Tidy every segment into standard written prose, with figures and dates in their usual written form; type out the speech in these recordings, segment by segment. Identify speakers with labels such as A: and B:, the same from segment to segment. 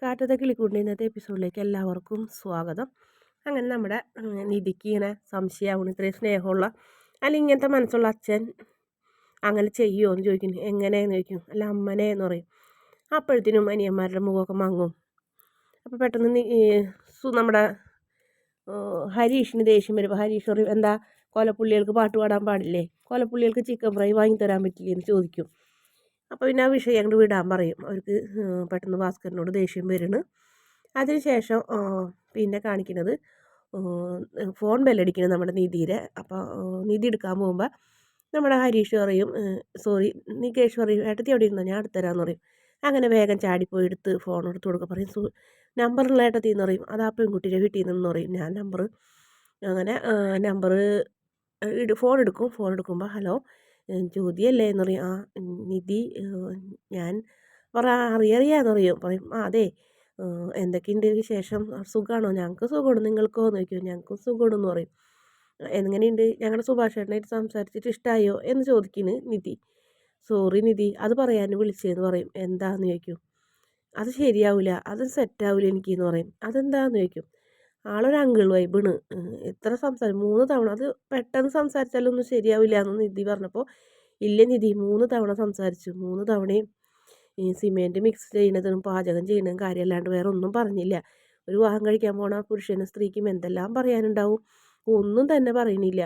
A: കാറ്റത്തെ കിളിക്കൂടിൻ്റെ ഇന്നത്തെ എപ്പിസോഡിലേക്ക് എല്ലാവർക്കും സ്വാഗതം. അങ്ങനെ നമ്മുടെ നിധിക്ക് ഇങ്ങനെ സംശയമാവണം, ഇത്രയും സ്നേഹമുള്ള അല്ലെങ്കിൽ ഇങ്ങനത്തെ മനസ്സുള്ള അച്ഛൻ അങ്ങനെ ചെയ്യുമോ എന്ന് ചോദിക്കുന്നു. എങ്ങനെയെന്ന് ചോദിക്കും. അല്ല അമ്മനെ എന്ന് പറയും. അപ്പോഴത്തേനും അനിയന്മാരുടെ മുഖമൊക്കെ മങ്ങും. അപ്പോൾ പെട്ടെന്ന് നമ്മുടെ ഹരീഷിന് ദേഷ്യം വരുമ്പോൾ ഹരീഷ് പറയും, എന്താ കോലപ്പുള്ളികൾക്ക് പാട്ട് പാടാൻ പാടില്ലേ, കോലപ്പുള്ളികൾക്ക് ചിക്കൻ ഫ്രൈ വാങ്ങിത്തരാൻ പറ്റില്ലേ എന്ന് ചോദിക്കും. അപ്പോൾ പിന്നെ ആ വിഷയം അങ്ങോട്ട് വിടാൻ പറയും. അവർക്ക് പെട്ടെന്ന് ഭാസ്കരനോട് ദേഷ്യം വരുന്നു. അതിനുശേഷം പിന്നെ കാണിക്കുന്നത് ഫോൺ ബെല്ലടിക്കുന്നത് നമ്മുടെ നിധിയുടെ. അപ്പോൾ നിധി എടുക്കാൻ പോകുമ്പോൾ നമ്മുടെ ഹരീഷ് പറയും, സോറി നികേഷ് പറയും, ഏട്ടത്തി അവിടെ ഇരുന്നോ, ഞാൻ എടുത്തരാമെന്ന് പറയും. അങ്ങനെ വേഗം ചാടിപ്പോയി എടുത്ത് ഫോൺ എടുത്ത് കൊടുക്കുക. പറയും നമ്പറുള്ള ഏട്ടത്തി എന്ന് പറയും. അത് ആ പെൺകുട്ടിയുടെ വീട്ടിൽ നിന്നെന്ന് പറയും. ഞാൻ നമ്പർ അങ്ങനെ നമ്പർ ഫോൺ എടുക്കുമ്പോൾ ഹലോ ജ്യോതിയല്ലേ എന്ന് പറയും. ആ നിധി, ഞാൻ അറിയാന്ന് പറയും. ആ അതെ, എന്തൊക്കെയുണ്ട് വിശേഷം, സുഖമാണോ, ഞങ്ങൾക്ക് സുഖമാണ്, നിങ്ങൾക്കോ എന്ന് ചോദിക്കും. ഞങ്ങൾക്കും സുഖമാണെന്ന് പറയും. എങ്ങനെയുണ്ട് ഞങ്ങളുടെ സുഭാഷ് ചേട്ടനായിട്ട് സംസാരിച്ചിട്ട് ഇഷ്ടമായോ എന്ന് ചോദിക്കുന്നു നിധി. സോറി നിധി, അത് പറയാൻ വിളിച്ചതെന്ന് പറയും. എന്താന്ന് ചോദിക്കും. അത് ശരിയാവില്ല, അത് സെറ്റാവില്ല എനിക്കെന്ന് പറയും. അതെന്താന്ന് ചോദിക്കും. ആളൊരു അങ്കിൾ വൈബാണ്, എത്ര സംസാരം 3 തവണ, അത് പെട്ടെന്ന് സംസാരിച്ചാലൊന്നും ശരിയാവില്ല എന്ന് നിധി പറഞ്ഞപ്പോൾ, ഇല്ല നിധി 3 തവണ സംസാരിച്ചു, 3 തവണയും ഈ സിമെൻറ്റ് മിക്സ് ചെയ്യുന്നതും പാചകം ചെയ്യുന്നതും കാര്യമല്ലാണ്ട് വേറെ ഒന്നും പറഞ്ഞില്ല. ഒരു വിവാഹം കഴിക്കാൻ പോണ പുരുഷനും സ്ത്രീക്കും എന്തെല്ലാം പറയാനുണ്ടാവും, ഒന്നും തന്നെ പറയണില്ല.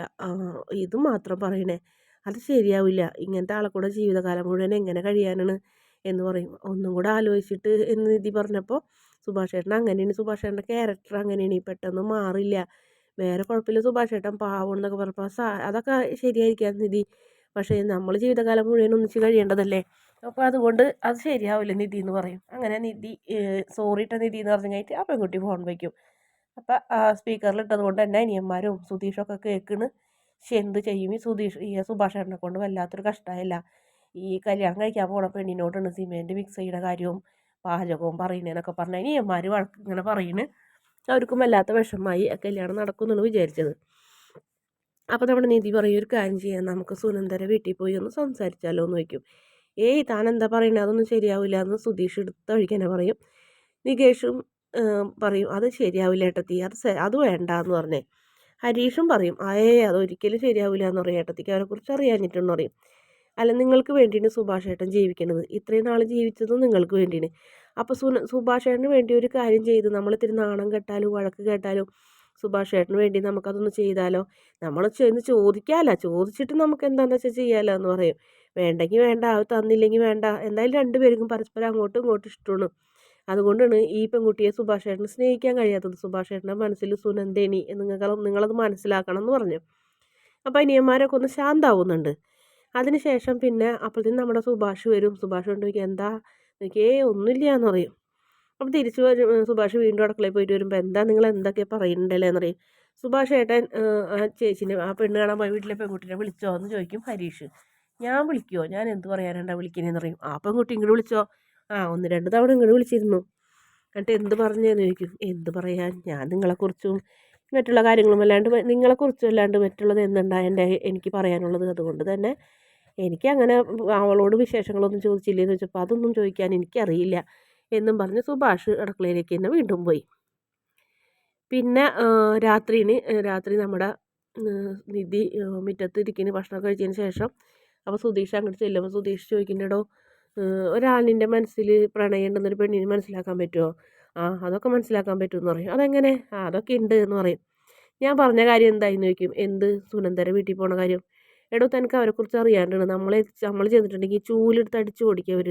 A: ഇത് മാത്രം പറയണേ, അത് ശരിയാവില്ല, ഇങ്ങനത്തെ ആളെ കൂടെ ജീവിതകാലം മുഴുവൻ എങ്ങനെ കഴിയാനാണ് എന്ന് പറയും. ഒന്നും കൂടെ ആലോചിച്ചിട്ട് എന്ന് നിധി പറഞ്ഞപ്പോൾ, സുഭാഷ് ചേട്ടൻ അങ്ങനെയാണ്, സുഭാഷ് ചേട്ടൻ്റെ ക്യാരക്ടർ അങ്ങനെയാണ്, പെട്ടെന്ന് മാറില്ല, വേറെ കുഴപ്പമില്ല സുഭാഷ് ചേട്ടൻ പാവം എന്നൊക്കെ പറഞ്ഞപ്പോൾ അതൊക്കെ ശരിയായിരിക്കാം നിധി, പക്ഷേ നമ്മൾ ജീവിതകാലം മുഴുവൻ ഒന്നിച്ച് കഴിയേണ്ടതല്ലേ, അപ്പോൾ അതുകൊണ്ട് അത് ശരിയാവില്ല നിധി എന്ന് പറയും. അങ്ങനെ നിധി സോറി നിധി എന്ന് പറഞ്ഞു കഴിഞ്ഞിട്ട് ആ പെൺകുട്ടി ഫോൺ വയ്ക്കും. അപ്പം സ്പീക്കറിലിട്ടത് കൊണ്ട് തന്നെ അനിയന്മാരും സുധീഷൊക്കെ കേൾക്കണ്. പക്ഷെ എന്ത് ചെയ്യും, ഈ സുഭാഷ് ചേട്ടനെ കൊണ്ട് വല്ലാത്തൊരു കഷ്ടമായില്ല. ഈ കല്യാണം കഴിക്കാൻ പോണ പെണ്ണിനോടാണ് സിമെൻറ്റ് മിക്സ് ചെയ്യുന്ന കാര്യവും പാചകവും പറയുന്നതെന്നൊക്കെ പറഞ്ഞ് അനിയന്മാർ ഇങ്ങനെ പറയുന്നു. അവർക്കും വല്ലാത്ത വിഷമമായി. കല്യാണം നടക്കുമെന്നാണ് വിചാരിച്ചത്. അപ്പോൾ നമ്മുടെ നിധി പറയും, ഒരു കാര്യം ചെയ്യാം, നമുക്ക് സുനന്ദര വീട്ടിൽ പോയി ഒന്ന് സംസാരിച്ചാലോ എന്ന് വയ്ക്കും. ഏയ് താൻ എന്താ പറയുന്നത്, അതൊന്നും ശരിയാവില്ല എന്ന് സുധീഷ് എടുത്ത വഴിക്കന്നെ പറയും. നികേഷും പറയും, അത് ശരിയാവില്ല ഏട്ടത്തി, അത് വേണ്ട എന്ന് പറഞ്ഞേ. ഹരീഷും പറയും, അതൊരിക്കലും ശരിയാവില്ല എന്ന് പറയും, ഏട്ടത്തിക്ക് അവരെക്കുറിച്ച് അറിയാഞ്ഞിട്ടെന്ന് പറയും. അല്ല, നിങ്ങൾക്ക് വേണ്ടിയാണ് സുഭാഷ് ഏട്ടൻ ജീവിക്കുന്നത്, ഇത്രയും നാൾ ജീവിച്ചതും നിങ്ങൾക്ക് വേണ്ടിയാണ്. അപ്പോൾ സുഭാഷ് ഏട്ടന് വേണ്ടി ഒരു കാര്യം ചെയ്ത് നമ്മൾ ഇത്തിരി നാണം കെട്ടാലും വഴക്ക് കേട്ടാലും സുഭാഷ് ഏട്ടന് വേണ്ടി നമുക്കതൊന്ന് ചെയ്താലോ, നമ്മൾ ചെന്ന് ചോദിക്കാമല്ലോ, ചോദിച്ചിട്ട് നമുക്ക് എന്താണെന്ന് വെച്ചാൽ ചെയ്യാമല്ലോ എന്ന് പറയും. വേണ്ടെങ്കിൽ വേണ്ട, തന്നില്ലെങ്കിൽ വേണ്ട, എന്തായാലും രണ്ടുപേർക്കും പരസ്പരം അങ്ങോട്ടും ഇങ്ങോട്ടും ഇഷ്ടമാണ്. അതുകൊണ്ടാണ് ഈ പെൺകുട്ടിയെ സുഭാഷ് ഏട്ടന് സ്നേഹിക്കാൻ കഴിയാത്തത്. സുഭാഷ് ഏട്ടൻ്റെ മനസ്സിൽ സുനന്ദേനി നിങ്ങളത് മനസ്സിലാക്കണം എന്ന് പറഞ്ഞു. അപ്പോൾ അനിയന്മാരൊക്കെ ഒന്ന് ശാന്താവുന്നുണ്ട്. അതിനുശേഷം പിന്നെ അപ്പോഴത്തേനും നമ്മുടെ സുഭാഷ് വരും. സുഭാഷ് കൊണ്ട് ചോദിക്കുക, എന്താ എനിക്ക് ഒന്നുമില്ല എന്ന് പറയും. അപ്പോൾ തിരിച്ചു വരും. സുഭാഷ് വീണ്ടും അടുക്കളയിൽ പോയിട്ട് വരുമ്പോൾ, എന്താ നിങ്ങൾ എന്തൊക്കെ പറയുന്നുണ്ടല്ലേ എന്ന് പറയും. സുഭാഷ് ഏട്ടൻ ആ ചേച്ചിനെ, ആ പെണ്ണ് കാണാൻ പോയ വീട്ടിലെ പെൺകുട്ടിനെ വിളിച്ചോ എന്ന് ചോദിക്കും ഹരീഷ്. ഞാൻ വിളിക്കുമോ, ഞാൻ എന്ത് പറയാനുണ്ടാ വിളിക്കുന്നതെന്ന് പറയും. ആ പെൺകുട്ടി ഇങ്ങോട്ട് വിളിച്ചോ, 1-2 തവണ ഇങ്ങോട്ട് വിളിച്ചിരുന്നു, എന്നിട്ട് എന്ത് പറഞ്ഞതെന്ന് ചോദിക്കും. എന്ത് പറയാൻ, ഞാൻ നിങ്ങളെക്കുറിച്ചും മറ്റുള്ള കാര്യങ്ങളും അല്ലാണ്ട് നിങ്ങളെക്കുറിച്ചും അല്ലാണ്ട് മറ്റുള്ളത് എന്തുണ്ടാ എനിക്ക് പറയാനുള്ളത്, അതുകൊണ്ട് തന്നെ എനിക്കങ്ങനെ അവളോട് വിശേഷങ്ങളൊന്നും ചോദിച്ചില്ലേന്ന് ചോദിച്ചപ്പോൾ, അതൊന്നും ചോദിക്കാൻ എനിക്കറിയില്ല എന്നും പറഞ്ഞ് സുഭാഷ് അടുക്കളയിലേക്ക് തന്നെ വീണ്ടും പോയി. പിന്നെ രാത്രി നമ്മുടെ നിധി മുറ്റത്ത് ഇരിക്കുന്ന ഭക്ഷണം കഴിച്ചതിന് ശേഷം അപ്പോൾ സുധീഷ് അങ്ങോട്ട് ചെല്ലുമ്പോൾ സുധീഷ് ചോദിക്കുന്നുണ്ടോ, ഒരാളിൻ്റെ മനസ്സിൽ പ്രണയം ഉണ്ടെന്നൊരു പെണ്ണിന് മനസ്സിലാക്കാൻ പറ്റുമോ? അതൊക്കെ മനസ്സിലാക്കാൻ പറ്റുമെന്ന് പറയും. അതെങ്ങനെ? അതൊക്കെ ഉണ്ട് എന്ന് പറയും. ഞാൻ പറഞ്ഞ കാര്യം എന്തായിന്ന് ചോദിക്കും. എന്ത്? സുനന്ദര വീട്ടിൽ പോണ കാര്യം. എടോ, തനിക്ക് അവരെക്കുറിച്ച് അറിയാണ്ടാണ്, നമ്മൾ ചെയ്തിട്ടുണ്ടെങ്കിൽ ചൂലെടുത്ത് അടിച്ചു ഓടിക്കും അവർ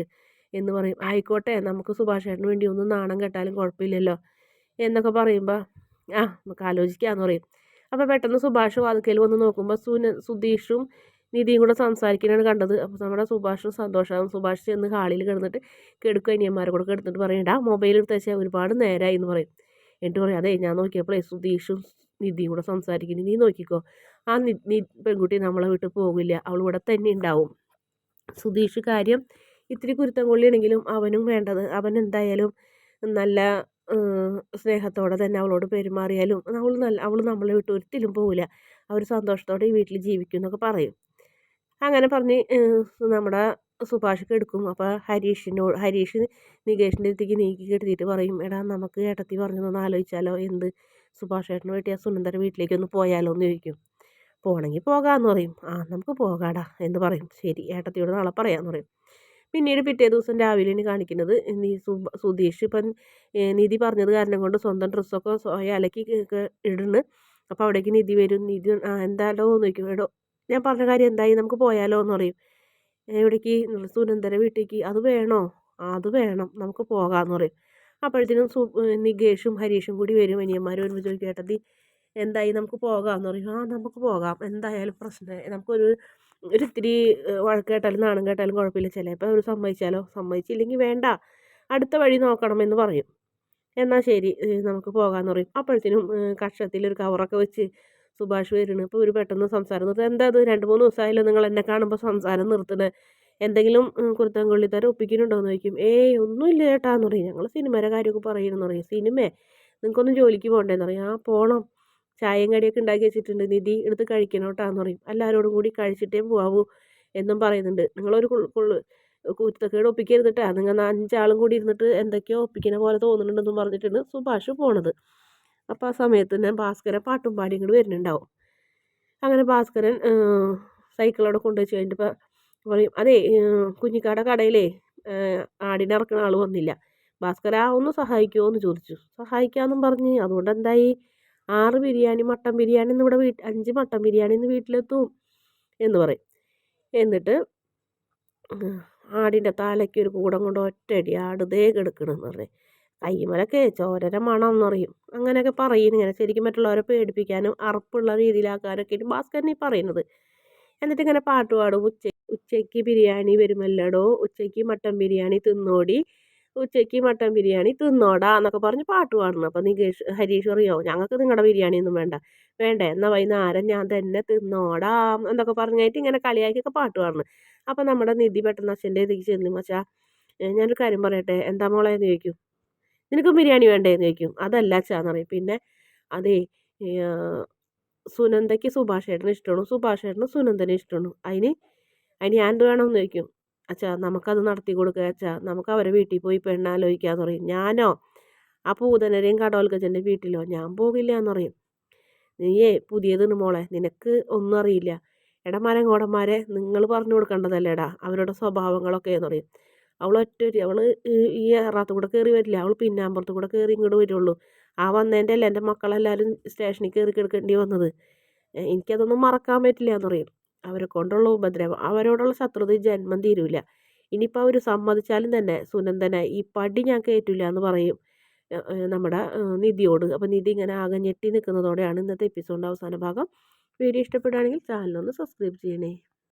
A: എന്ന് പറയും. ആയിക്കോട്ടെ, നമുക്ക് സുഭാഷ് ചേട്ടന് വേണ്ടി ഒന്നും നാണം കെട്ടാലും കുഴപ്പമില്ലല്ലോ എന്നൊക്കെ പറയുമ്പോൾ, നമുക്ക് ആലോചിക്കാമെന്ന് പറയും. അപ്പോൾ പെട്ടെന്ന് സുഭാഷ് വാതിക്കൽ വന്ന് നോക്കുമ്പോൾ സുധീഷും നിധിയും കൂടെ സംസാരിക്കാനാണ് കണ്ടത്. അപ്പോൾ നമ്മുടെ സുഭാഷും സന്തോഷമാകും. സുഭാഷ് ചെന്ന് ഹാളിൽ കിടന്നിട്ട് കെടുക്കുക, അനിയന്മാരെ കൂടെ കിടന്നിട്ട് പറയണ്ട, മൊബൈൽ എടുത്ത് വെച്ചാൽ ഒരുപാട് നേരമായി എന്ന് പറയും. എന്നിട്ട് പറയും, അതെ ഞാൻ നോക്കിയപ്പോഴേ സുധീഷും നിധിയും കൂടെ സംസാരിക്കുന്നു, നീ നോക്കിക്കോ, ആ പെൺകുട്ടി നമ്മളെ വിട്ട് പോകില്ല, അവൾ ഇവിടെ തന്നെ ഉണ്ടാവും. സുധീഷ് കാര്യം ഇത്തിരി കുരുത്തം കൊള്ളിയാണെങ്കിലും അവനും വേണ്ടത്, അവൻ എന്തായാലും നല്ല സ്നേഹത്തോടെ തന്നെ അവളോട് പെരുമാറിയാലും അവൾ നമ്മളെ വിട്ട് ഒരിക്കലും പോവില്ല, അവർ സന്തോഷത്തോടെ ഈ വീട്ടിൽ ജീവിക്കും എന്നൊക്കെ പറയും. അങ്ങനെ പറഞ്ഞ് നമ്മുടെ സുഭാഷ് എടുക്കും. അപ്പോൾ ഹരീഷ് നികേഷിൻ്റെ അടുത്തേക്ക് നീക്കി കെടുത്തിട്ട് പറയും, എടാ നമുക്ക് ഏട്ടത്തി പറഞ്ഞതൊന്ന് ആലോചിച്ചാലോ, എന്ത് സുഭാഷ് ഏട്ടന് വേണ്ടി ആ സുനന്ദര വീട്ടിലേക്ക് ഒന്ന് പോയാലോ എന്ന് ചോദിക്കും. പോകണമെങ്കിൽ പോകാമെന്ന് പറയും. ആ നമുക്ക് പോകാടാ എന്ന് പറയും. ശരി ഏട്ടത്തിയോട് നാളെ പറയാമെന്ന് പറയും. പിന്നീട് പിറ്റേ ദിവസം രാവിലെയാണ് കാണിക്കുന്നത്. സുധീഷ് ഇപ്പം നിധി പറഞ്ഞത് കാരണം കൊണ്ട് സ്വന്തം ഡ്രസ്സൊക്കെ അലക്കി ഇടുന്നു. അപ്പോൾ അവിടേക്ക് നിധി വരും. നിധി എന്തായാലോ എന്ന് ചോദിക്കും. എടോ ഞാൻ പറഞ്ഞ കാര്യം എന്തായി, നമുക്ക് പോയാലോ എന്ന് പറയും. എവിടേക്ക്? സുനന്ദര വീട്ടിലേക്ക്. അത് വേണോ? അത് വേണം, നമുക്ക് പോകാമെന്ന് പറയും. അപ്പോഴത്തേനും നികേഷും ഹരീഷും കൂടി വരും. അനിയന്മാരും ഒരുമിച്ച് ചോദിക്കും, ഏട്ടത്തി എന്തായി, നമുക്ക് പോകാമെന്ന് പറയും. ആ നമുക്ക് പോകാം, എന്തായാലും പ്രശ്നം നമുക്കൊരു ഒരിത്തിരി വഴക്ക് കേട്ടാലും നാണം കേട്ടാലും കുഴപ്പമില്ല, ചിലപ്പോൾ അവർ സമ്മതിച്ചാലോ, സമ്മതിച്ചില്ലെങ്കിൽ വേണ്ട, അടുത്ത വഴി നോക്കണമെന്ന് പറയും. എന്നാൽ ശരി നമുക്ക് പോകാമെന്ന് പറയും. അപ്പോഴത്തേനും കക്ഷത്തിലൊരു കവറൊക്കെ വെച്ച് സുഭാഷ് വരുന്നു. അപ്പോൾ ഒരു പെട്ടെന്ന് സംസാരം നിർത്തുക. എന്താ അത് 2-3 ദിവസമായല്ലോ നിങ്ങൾ എന്നെ കാണുമ്പോൾ സംസാരം നിർത്തുന്നത്, എന്തെങ്കിലും കുരുത്തം കൊള്ളിത്തരം ഒപ്പിക്കുന്നുണ്ടോ എന്ന് ചോദിക്കും. ഏയ് ഒന്നുമില്ല ചേട്ടാന്ന് പറയും. ഞങ്ങൾ സിനിമയുടെ കാര്യമൊക്കെ പറയുമെന്ന് പറയും. സിനിമേ, നിങ്ങൾക്കൊന്നും ജോലിക്ക് പോകണ്ടേന്ന് പറയും. ആ പോകണം, ചായയും കടിയൊക്കെ ഉണ്ടാക്കി വെച്ചിട്ടുണ്ട്, നിധി എടുത്ത് കഴിക്കണം കേട്ടാന്ന് പറയും. എല്ലാവരോടും കൂടി കഴിച്ചിട്ടേ പോകാവൂ എന്നും പറയുന്നുണ്ട്. നിങ്ങളൊരു കുരുത്തക്കേട് ഒപ്പിക്കരുതിട്ടാ, നിങ്ങൾ 5 ആളും കൂടി ഇരുന്നിട്ട് എന്തൊക്കെയോ ഒപ്പിക്കുന്ന പോലെ തോന്നുന്നുണ്ടെന്നും പറഞ്ഞിട്ടാണ് സുഭാഷ് പോണത്. അപ്പോൾ ആ സമയത്ത് തന്നെ ഭാസ്കരൻ പാട്ടും പാടി ഇങ്ങോട്ട് വരുന്നുണ്ടാവും. അങ്ങനെ ഭാസ്കരൻ സൈക്കിളവിടെ കൊണ്ടുവച്ച് കഴിഞ്ഞിട്ട് പറയും, അതേ കുഞ്ഞിക്കാടെ കടയിലേ ആടിനെ ഇറക്കുന്ന ആൾ വന്നില്ല, ഭാസ്കര ഒന്ന് സഹായിക്കുമോ എന്ന് ചോദിച്ചു. സഹായിക്കാമെന്നും പറഞ്ഞ്, അതുകൊണ്ട് എന്തായി, 6 ബിരിയാണി മട്ടൻ ബിരിയാണി ഇന്ന് ഇവിടെ 5 മട്ടൻ ബിരിയാണി ഇന്ന് വീട്ടിലെത്തും എന്ന് പറയും. എന്നിട്ട് ആടിൻ്റെ തലയ്ക്ക് ഒരു കൂടം കൊണ്ട് ഒറ്റയടി ആട് ദേ കിടക്കണമെന്ന് പറഞ്ഞ്, കയ്യുമലൊക്കെ ചോരര മണം എന്ന് പറയും. അങ്ങനെയൊക്കെ പറയും. ഇങ്ങനെ ശരിക്കും മറ്റുള്ളവരെ പേടിപ്പിക്കാനും അറപ്പുള്ള രീതിയിലാക്കാനൊക്കെ ഭാസ്കരൻ ഈ പറയുന്നത്. എന്നിട്ട് ഇങ്ങനെ പാട്ട് പാടും. ഉച്ചയ്ക്ക് ബിരിയാണി വരുമല്ലടോ, ഉച്ചയ്ക്ക് മട്ടൻ ബിരിയാണി തിന്നോടി, ഉച്ചയ്ക്ക് മട്ടൻ ബിരിയാണി തിന്നോടാ എന്നൊക്കെ പറഞ്ഞ് പാട്ട് പാടുന്നു. അപ്പോൾ ഹരീഷ് അറിയോ, ഞങ്ങൾക്ക് നിങ്ങളുടെ ബിരിയാണിയൊന്നും വേണ്ട, എന്നാൽ വൈകുന്നേരം ഞാൻ തന്നെ തിന്നോടാ എന്നൊക്കെ പറഞ്ഞായിട്ട് ഇങ്ങനെ കളിയാക്കിയൊക്കെ പാട്ട് പാടുന്നു. അപ്പോൾ നമ്മുടെ നിധി പെട്ടെന്ന് അച്ഛൻ്റെ ഇതിലേക്ക് ചെല്ലും. അച്ഛാ ഞാനൊരു കാര്യം പറയട്ടെ, എന്താ മോളെ എന്ന് ചോദിക്കും. നിനക്കും ബിരിയാണി വേണ്ടേ എന്ന് ചോദിക്കും. അതല്ല അച്ഛാന്ന് പറയും. പിന്നെ അതേ സുനന്ദയ്ക്ക് സുഭാഷ് ഏട്ടന് ഇഷ്ടമാണ്, സുഭാഷ് ഏട്ടന് സുനന്ദനെ ഇഷ്ടമാണ്, അതിന് ഞാൻ എന്ത് വേണമെന്ന് ചോദിക്കും. അച്ഛാ നമുക്കത് നടത്തി കൊടുക്കുക അച്ഛാ, നമുക്ക് അവരെ വീട്ടിൽ പോയി പെണ്ണാലോചിക്കാന്ന് പറയും. ഞാനോ ആ പൂതനരെയും കടവൽക്കച്ചൻ്റെ വീട്ടിലോ ഞാൻ പോകില്ല എന്ന് പറയും. നീയേ പുതിയതാണ് മോളെ, നിനക്ക് ഒന്നും അറിയില്ല. എടമാരെ കോടന്മാരെ നിങ്ങൾ പറഞ്ഞു കൊടുക്കേണ്ടതല്ലേടാ അവരുടെ സ്വഭാവങ്ങളൊക്കെ എന്ന് പറയും. അവൾ ഈ ഏറാത്ത കൂടെ കയറി വരില്ല, അവൾ പിന്നാമ്പുറത്ത് കൂടെ കയറി ഇങ്ങോട്ട് വരുള്ളൂ. ആ വന്നതിൻ്റെ അല്ല എൻ്റെ മക്കളെല്ലാവരും സ്റ്റേഷനിൽ കയറി കിടക്കേണ്ടി വന്നത്. എനിക്കതൊന്നും മറക്കാൻ പറ്റില്ല എന്ന് പറയും. അവരെ കൊണ്ടുള്ള ഉപദ്രവം, അവരോടുള്ള ശത്രുത ജന്മം തീരൂല. ഇനിയിപ്പോൾ അവർ സമ്മതിച്ചാലും തന്നെ സുനന്ദനെ ഈ പടി ഞാൻ കയറ്റില്ല എന്ന് പറയും നമ്മുടെ നിധിയോട്. അപ്പോൾ നിധി ഇങ്ങനെ ആകെ ഞെട്ടി നിൽക്കുന്നതോടെയാണ് ഇന്നത്തെ എപ്പിസോഡിൻ്റെ അവസാന ഭാഗം. വീഡിയോ ഇഷ്ടപ്പെടുകയാണെങ്കിൽ ചാനലൊന്ന് സബ്സ്ക്രൈബ് ചെയ്യണേ.